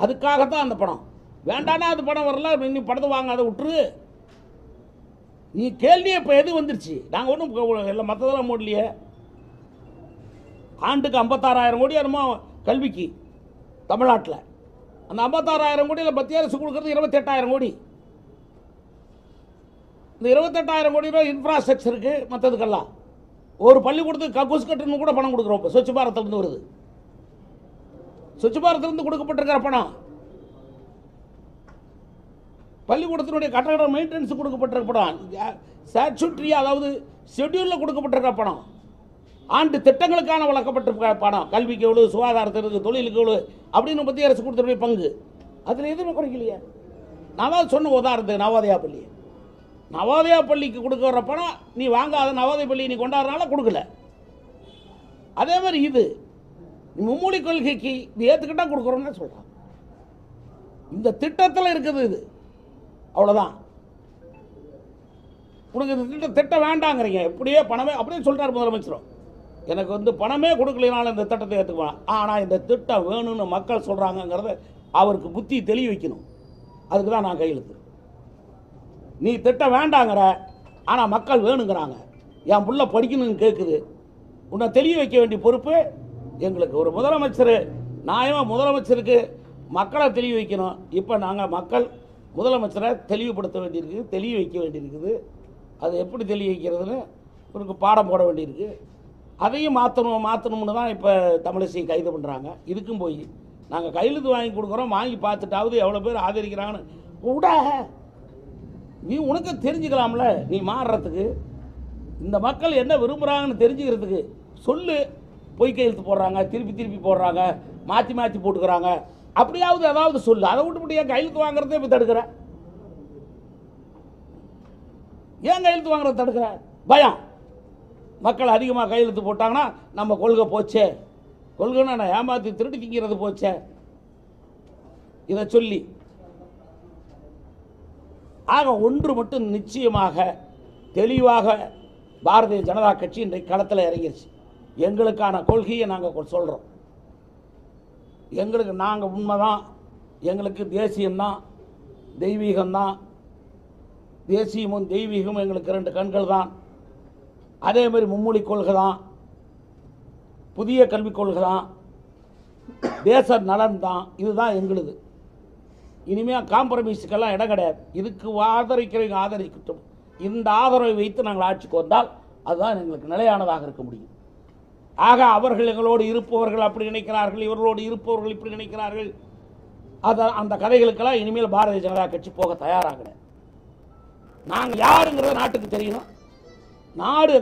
அதுக்காகத்தான் அந்த பணம். வேண்டானா அது பணம் வரல, நீ பணத்தை வாங்க, அதை விட்டுரு. நீ கேள்வி இப்போ எது வந்துருச்சு? நாங்கள் ஒன்றும் எல்லாம் மற்றதெல்லாம் போடலையே. ஆண்டுக்கு 56,000 கோடி என்னமோ கல்விக்கு தமிழ்நாட்டில். அந்த 56,000 கோடியில் மத்திய அரசு கொடுக்குறது 28,000 கோடி. இந்த 28,000 கோடி ரூபாய் இன்ஃப்ராஸ்ட்ரக்சருக்கு மற்றதுக்கெல்லாம் ஒரு பள்ளிக்கூடத்துக்கு கக்கூஸ் கட்டுன்னு கூட பணம் கொடுக்குறோம். இப்போ ஸ்வச் பாரத்லேருந்து வருது. ஸ்வச் பாரத்லேருந்து கொடுக்கப்பட்டிருக்கிற பணம் பள்ளிக்கூடத்தினுடைய கட்டட மெயின்டெனன்ஸ் கொடுக்கப்பட்டிருக்க பணம், ஸ்டாட்யூட்டரி அதாவது ஷெட்யூலில் கொடுக்கப்பட்டிருக்க பணம், ஆண்டு திட்டங்களுக்கான வழங்கப்பட்டிருக்க பணம், கல்விக்கு எவ்வளோ, சுகாதாரத்திற்கு, தொழிலுக்கு எவ்வளோ அப்படின்னு மத்திய அரசு கொடுத்துருக்க பங்கு. அதில் எதுவுமே குறைக்கலையே. நான் தான் சொன்ன உதாரணத்துக்கு நவோதயா பள்ளிக்கு கொடுக்குற பணம் நீ வாங்காத, நவோதய பள்ளி நீ கொண்டாடுறதுனால கொடுக்கல. அதே மாதிரி இது மும்மொழி கொள்கைக்கு இது ஏற்றுக்கிட்டா கொடுக்குறோன்னு சொல்கிறான். இந்த திட்டத்தில் இருக்குது இது, அவ்வளோதான். உனக்கு இந்த திட்டம் வேண்டாங்கிறீங்க, எப்படியே பணமே அப்படியே சொல்கிறார் முதலமைச்சரும். எனக்கு வந்து பணமே கொடுக்கலனாலும் இந்த திட்டத்தை ஏற்றுக்குவேன். ஆனால் இந்த திட்டம் வேணும்னு மக்கள் சொல்கிறாங்கங்கிறத அவருக்கு புத்தி தெளிய வைக்கணும். அதுக்கு தான் நான் கையெழுத்து. நீ திட்டம் வேண்டாங்கிற, ஆனால் மக்கள் வேணுங்கிறாங்க, என் புள்ள படிக்கணும்னு கேட்குது, உன்னை தெளிய வைக்க வேண்டிய பொறுப்பு எங்களுக்கு. ஒரு முதலமைச்சர் நியாயமாக முதலமைச்சருக்கு மக்களை தெளிய வைக்கணும். இப்போ நாங்கள் மக்கள் முதலமைச்சரை தெளிவுபடுத்த வேண்டியிருக்குது, தெளிய வைக்க வேண்டியிருக்குது. அது எப்படி தெளிய வைக்கிறதுன்னு ஒரு பாடம் போட வேண்டியிருக்கு. அதையும் மாற்றணும்னு தான் இப்போ தமிழிசை கைது பண்ணுறாங்க. இதுக்கும் போய் நாங்கள் கையெழுத்து வாங்கி கொடுக்குறோம், வாங்கி பார்த்துட்டாவது எவ்வளோ பேர் ஆதரிக்கிறாங்கன்னு கூட நீ உனக்கு தெரிஞ்சுக்கலாம்ல. நீ மாறுறதுக்கு இந்த மக்கள் என்ன விரும்புகிறாங்கன்னு தெரிஞ்சுக்கிறதுக்கு சொல்லு. பொய் கையெழுத்து போடுறாங்க, திருப்பி போடுறாங்க, மாற்றி போட்டுக்கிறாங்க, அப்படியாவது ஏதாவது சொல்லு. அதை விட்டுப்பட்டு ஏன் கையெழுத்து வாங்குறதே இப்போ தடுக்கிற? ஏன் கையெழுத்து வாங்குறத தடுக்கிற? பயம். மக்கள் அதிகமாக கையெழுத்து போட்டாங்கன்னா நம்ம கொள்கை போச்சே, கொள்கைன்னா நான் ஏமாற்றி திருடி திங்கிறது போச்சே, இதை சொல்லி. ஆக ஒன்று மட்டும் நிச்சயமாக தெளிவாக பாரதிய ஜனதா கட்சி இன்றைக்கு களத்தில் இறங்கிருச்சு. எங்களுக்கான கொள்கையை நாங்கள் சொல்கிறோம். எங்களுக்கு நாங்கள் உண்மைதான், எங்களுக்கு தேசியம்தான், தெய்வீகம்தான். தேசியமும் தெய்வீகமும் எங்களுக்கு 2 கண்கள் தான். அதே மாதிரி மும்மொழி கொள்கை தான், புதிய கல்விக் கொள்கை தான், தேச நலன் தான். இதுதான் எங்களுது. இனிமேல் காம்ப்ரமைஸுக்கெல்லாம் இடம் கிடையாது. இதுக்கு ஆதரிக்கிறவங்க ஆதரிக்கட்டும். இந்த ஆதரவை வைத்து நாங்கள் ஆட்சிக்கு வந்தால் அதுதான் எங்களுக்கு நிலையானதாக இருக்க முடியும். ஆக அவர்கள் எங்களோடு இருப்பவர்கள் அப்படி நினைக்கிறார்கள், இவர்களோடு இருப்பவர்கள் இப்படி நினைக்கிறார்கள். அந்த கதைகளுக்கெல்லாம் இனிமேல் பாரதிய ஜனதா கட்சி போக தயாராக. நாங்கள் யாருங்கிறத நாட்டுக்கு தெரியணும், நாடு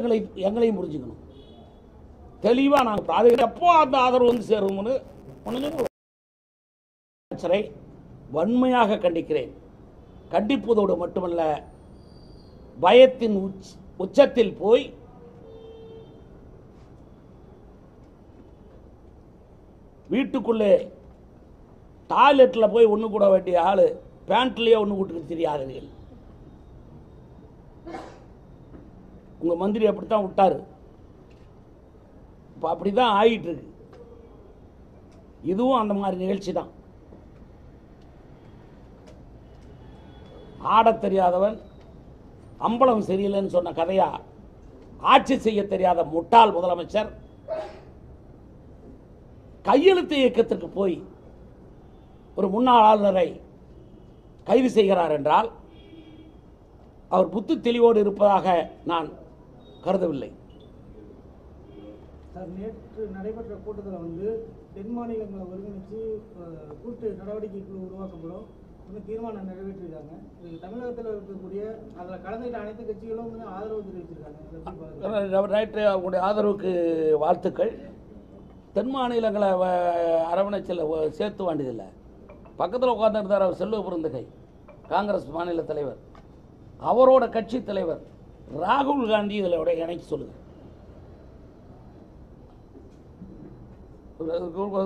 எங்களையும் புரிஞ்சுக்கணும். தெளிவாக நாங்கள் அது எப்போ அந்த ஆதரவு வந்து சேரும்னு அமைச்சரை வன்மையாக கண்டிக்கிறேன். கண்டிப்பதோடு மட்டுமல்ல, பயத்தின் உச்சத்தில் போய் வீட்டுக்குள்ளே டாய்லெட்டில் போய் ஒன்று கூட வேண்டிய ஆள் பேண்ட்லேயே ஒன்று கூட்டுக்கு தெரியாதீர்கள். உங்கள் மந்திரி அப்படித்தான் விட்டார். இப்போ அப்படி தான் ஆகிட்டு இருக்கு. இதுவும் அந்த மாதிரி நிகழ்ச்சி தான். ஆடத் தெரியாதவன் அம்பலம் சரியில்லைன்னு சொன்ன கதையா ஆட்சி செய்ய தெரியாத முட்டாள் முதலமைச்சர் கையெழுத்து இயக்கத்திற்கு போய் ஒரு முன்னாள் ஆளுநரை கைது செய்கிறார் என்றால் அவர் புத்தி தெளிவோடு இருப்பதாக நான் கருதவில்லை. நேற்று நடைபெற்ற கூட்டத்தில் வந்து தென் மாநிலங்களை ஒருங்கிணைச்சு கூட்டு நடவடிக்கை குழு உருவாக்கப்படும் தீர்மானம் நிறைவேற்றிருக்காங்க. தமிழகத்தில் இருக்கக்கூடிய அதில் கலந்துகிட்ட அனைத்து கட்சிகளும் வந்து ஆதரவு தெரிவிச்சிருக்காங்க. உங்களுடைய ஆதரவுக்கு வாழ்த்துக்கள். தென் மாநிலங்களை அரவணைச்சில் சேர்த்து வேண்டியதில்லை. பக்கத்தில் உட்கார்ந்துருந்தார் அவர் செல்வ பெருந்தகை, காங்கிரஸ் மாநில தலைவர். அவரோட கட்சி தலைவர் ராகுல் காந்தி இதில் இணைக்க சொல்லுங்கள்.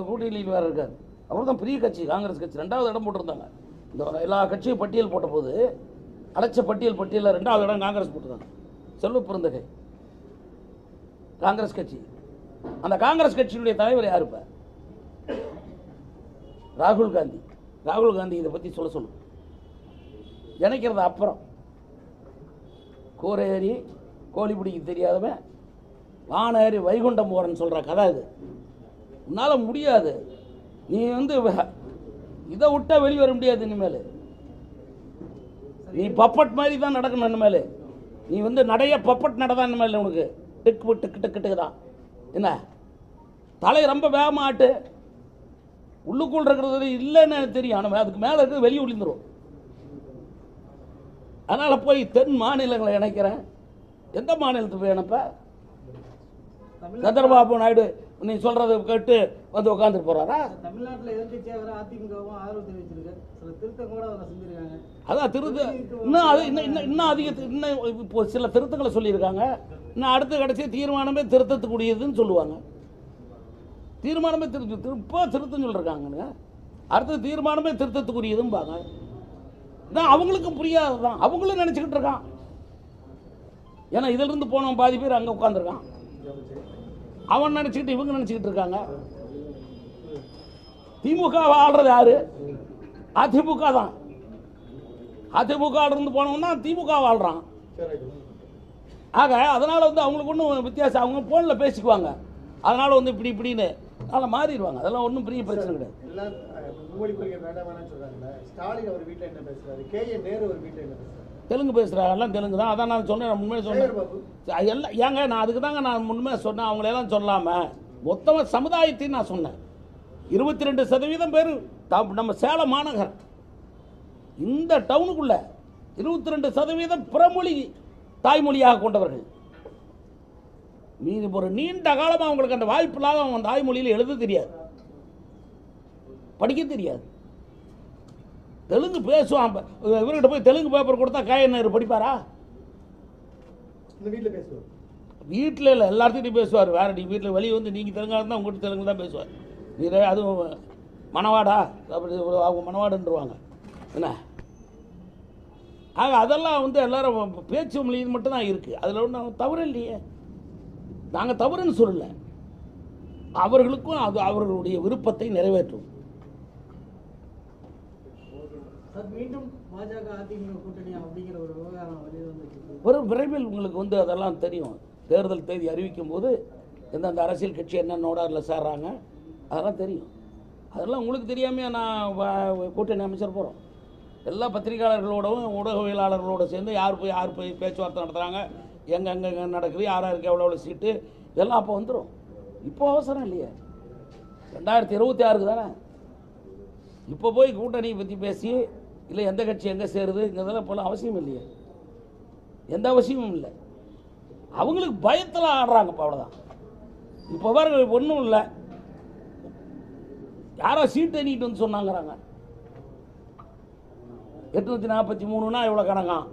கூட்டணியில் வேறு இருக்கார். அவர் தான் பெரிய கட்சி, காங்கிரஸ் கட்சி 2வது இடம் போட்டிருந்தாங்க. இந்த எல்லா கட்சியும் பட்டியல் போட்ட போது அழைச்ச பட்டியலில் 2வது இடம் காங்கிரஸ் போட்டிருந்தாங்க. செல்வ பெருந்தகை காங்கிரஸ் கட்சி. அந்த காங்கிரஸ் கட்சியினுடைய தலைவர் யார்? இப்போ ராகுல் காந்தி. ராகுல் காந்தி இதை பற்றி சொல்ல இணைக்கிறது. அப்புறம் கூரையேறி கோழி பிடிக்க தெரியாதவன் வானேறி வைகுண்டம் போறன்னு சொல்கிற கதை இது. உன்னால் முடியாது. நீ வந்து இதை விட்டா வெளியே வர முடியாது. இனிமேல் நீ பப்பட் மாதிரி தான் நடக்கணும். இனிமேல் நீ வந்து நடைய பப்பட் நடதான். இனிமேல் உனக்கு டிக்கு தான். என்ன தலை ரொம்ப வேகமாட்டு உள்ளுக்குள் இருக்கிறது இல்லைன்னு எனக்கு தெரியும். ஆனால் அதுக்கு மேலே இருக்கிறது வெளியே விழுந்துடும். அதனால் போய் தென் மாநிலங்களை இணைக்கிறேன். எந்த மாநிலத்துக்கு போய் இணைப்ப? சந்திரபாபு நாயுடு நீ சொல்றதை கேட்டு வந்து உட்காந்துட்டு போறாரா? தமிழ்நாட்டில் எதிர்க்கட்சியாக அதிமுகவும் ஆதரவு தெரிவிச்சிருக்கு. சில திருத்தம் கூட அதில் செஞ்சிருக்காங்க. அதான் இன்னும் அதிக இன்னும் இப்போ சில திருத்தங்களை சொல்லியிருக்காங்க. இன்னும் அடுத்த கடைசி தீர்மானமே திருத்தத்துக்குரியதுன்னு சொல்லுவாங்க. தீர்மானமே திருத்தம் சொல்லிருக்காங்க. அடுத்த தீர்மானமே திருத்தத்துக்குரியதும்பாங்க. அவங்களுக்கும் புரியாதுதான், அவங்களும் நினச்சிக்கிட்டு இருக்கான். ஏன்னா இதிலிருந்து போனவன் பாதி பேர் அங்கே உட்காந்துருக்கான். அவன் நினச்சிக்கிட்டு இவங்க நினச்சிக்கிட்டு இருக்காங்க. திமுக ஆள்றது யாரு? அதிமுக தான். அதிமுக இருந்து போனவன் தான் திமுக வாழ்றான். ஆக அதனால அவங்களுக்கு ஒன்றும் வித்தியாசம், அவங்க போனில் பேசிக்குவாங்க. அதனால இப்படி இப்படின்னு அதெல்லாம் மாறிடுவாங்க. அதெல்லாம் ஒன்றும் பெரிய பிரச்சனை கிடையாது. எல்லாம் மும்மொழி கொள்கை வேண்டாம் வேணாம்னு சொல்றாங்க. ஸ்டாலின் அவர் வீட்டில் என்ன பேசுறாரு, KN நேரு அவர் வீட்டில் என்ன பேசுறாரு? தெலுங்கு பேசுகிறாங்க, எல்லாம் தெலுங்கு தான். அதான் நான் சொன்னேன், முன்னே சொன்னேன் எல்லாம். ஏங்க நான் அதுக்கு தாங்க நான் முன்னே சொன்னேன், அவங்களெல்லாம் சொல்லாமல் மொத்தமாக சமுதாயத்தையும் நான் சொன்னேன். 22% பேர் நம்ம சேலம் மாநகர் இந்த டவுனுக்குள்ள 22% பிறமொழி தாய்மொழியாக கொண்டவர்கள். நீ ஒரு நீண்ட காலமாக அவங்களுக்கு அந்த வாய்ப்பு இல்லாத அவங்க தாய்மொழியில் எழுத தெரியாது, படிக்க தெரியாது. தெலுங்கு பேசுவான். இவர்கிட்ட போய் தெலுங்கு பேப்பர் கொடுத்தா KN படிப்பாரா? இந்த வீட்டில் பேசுவார். வீட்டில் இல்லை, எல்லாத்தையும் பேசுவார். வேற வீட்டில் வெளியே நீங்கள் தெலுங்காக இருந்தால் உங்கள்கிட்ட தெலுங்கு தான் பேசுவார். நீ அதுவும் மணவாடா அப்படி அவங்க மணவாடுன்றுவாங்க என்ன. ஆக அதெல்லாம் எல்லாரும் பேச்சு மொழி மட்டும்தான் இருக்குது. அதில் ஒன்றும் தவறு இல்லையே, நாங்கள் தவறுன்னு சொல்லலை. அவர்களுக்கும் அது அவர்களுடைய விருப்பத்தை நிறைவேற்றும். மீண்டும் பாஜக அதிமுக கூட்டணி அப்படிங்கிற ஒரு விவகாரம் ஒரு விரைவில் உங்களுக்கு அதெல்லாம் தெரியும். தேர்தல் தேதி அறிவிக்கும் போது எந்தெந்த அரசியல் கட்சி என்னென்ன ஓடாரில் சேர்றாங்க அதெல்லாம் தெரியும். அதெல்லாம் உங்களுக்கு தெரியாமல் நான் கூட்டணி அமைச்சர் போகிறோம். எல்லா பத்திரிகையாளர்களோடவும் ஊடகவியலாளர்களோட சேர்ந்து யார் போய் பேச்சுவார்த்தை நடத்துகிறாங்க, எங்கே நடக்குது, யாருக்கு எவ்வளோ சீட்டு, இதெல்லாம் அப்போ வந்துடும். இப்போ அவசரம் இல்லையே, 2026 தானே. இப்போ போய் கூட்டணி பற்றி பேசி இல்லை எந்த கட்சி எங்கே சேருதுங்கிறதெல்லாம் இப்போலாம் அவசியம் இல்லையே, எந்த அவசியமும் இல்லை. அவங்களுக்கு பயத்தில் ஆடுறாங்க. இப்போ அவ்வளோதான். இப்போ பாருங்க, ஒன்றும் இல்லை, யாரோ சீட்டு எண்ணிட்டு வந்து சொன்னாங்கிறாங்க. 843னா இவ்வளோ கணக்கான்,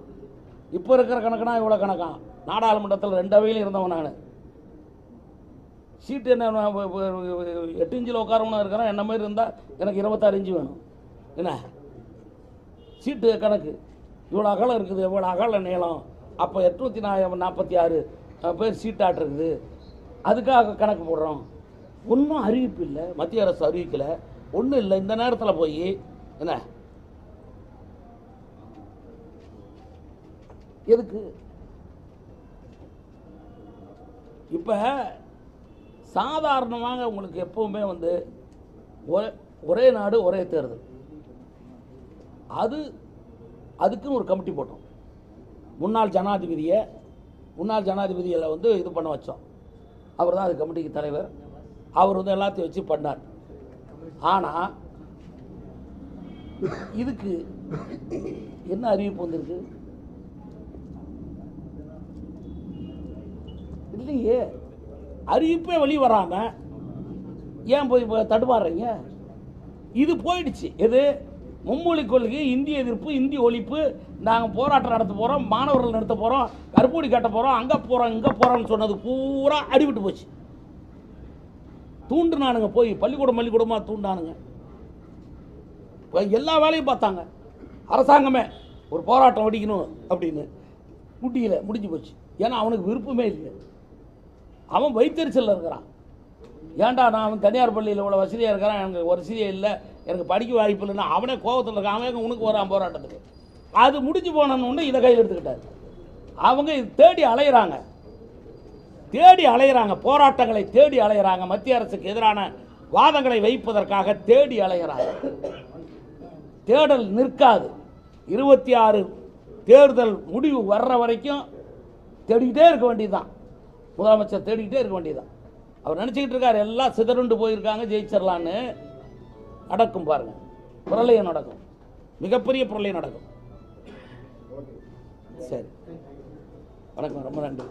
இப்போ இருக்கிற கணக்குனா இவ்வளோ கணக்கான். நாடாளுமன்றத்தில் 2 அவையிலும் இருந்தவன் நான். சீட்டு என்ன 8 இன்ச்சில் உட்காரவனா இருக்கிறான், என்ன மாதிரி இருந்தால் எனக்கு 26 இன்ச்சு வேணும் என்ன. சீட்டு கணக்கு இவ்வளோ அகலம் இருக்குது, இவ்வளோ அகல நீளம். அப்போ 846 பேர் சீட்டாட்டு இருக்குது, அதுக்காக கணக்கு போடுறோம். ஒன்றும் அறிவிப்பு இல்லை, மத்திய அரசு அறிவிக்கலை, ஒன்றும் இல்லை. இந்த நேரத்தில் போய் என்ன எதுக்கு? இப்போ சாதாரணமாக உங்களுக்கு எப்பவுமே ஒரே நாடு ஒரே தேர்தல், அதுக்குன்னு ஒரு கமிட்டி போட்டோம். முன்னாள் ஜனாதிபதியில் இது பண்ண வச்சோம். அவர் தான் அது கமிட்டிக்கு தலைவர். அவர் எல்லாத்தையும் வச்சு பண்ணார். ஆனால் இதுக்கு என்ன அறிவிப்பு வந்திருக்கு? இல்லையே, அறிவிப்பே வெளியே வராமல் ஏன் போய் தடுமாறுறீங்க? இது போயிடுச்சு. எது? மும்மொழி கொள்கை, இந்திய எதிர்ப்பு, இந்தி ஒழிப்பு, நாங்கள் போராட்டம் நடத்த போகிறோம், மாணவர்கள் நடத்த போகிறோம், கருப்பூடி கட்ட போகிறோம், அங்கே போகிறோம் இங்கே போகிறோம்னு சொன்னது பூரா அடிவிட்டு போச்சு. தூண்டுனானுங்க, போய் பள்ளிக்கூடமாக தூண்டானுங்க. எல்லா வேலையும் பார்த்தாங்க. அரசாங்கமே ஒரு போராட்டம் வெடிக்கணும் அப்படின்னு முடிஞ்சு போச்சு. ஏன்னா அவனுக்கு விருப்பமே இல்லை, அவன் வைத்தறிச்சலில் இருக்கிறான். ஏன்டா நான் தனியார் பள்ளியில் இவ்வளோ வசதியாக இருக்கிறான், எனக்கு ஒரு வசதியே இல்லை, எனக்கு படிக்க வாய்ப்பு இல்லைன்னா அவனே கோபத்தில் இருக்கான். அவன் உனக்கு வரான் போராட்டத்துக்கு. அது முடிஞ்சு போனோன்னு இதை கையில் எடுத்துக்கிட்டாரு. அவங்க தேடி அலையிறாங்க, போராட்டங்களை தேடி அலையிறாங்க, மத்திய அரசுக்கு எதிரான வாதங்களை வைப்பதற்காக தேடி அலையிறாங்க. தேடல் நிற்காது. 26 தேர்தல் முடிவு வர்ற வரைக்கும் தேடிக்கிட்டே இருக்க வேண்டியதுதான். முதலமைச்சர் தேடிக்கிட்டே இருக்க வேண்டியதுதான். அவர் நினச்சிக்கிட்டு இருக்கார் எல்லாம் சிதறுண்டு போயிருக்காங்க, ஜெயிச்சிடலான்னு. நடக்கும் பாருங்க, பிரளயம் நடக்கும், மிகப்பெரிய பிரளயம் நடக்கும். சரி, வணக்கம், ரொம்ப நன்றி.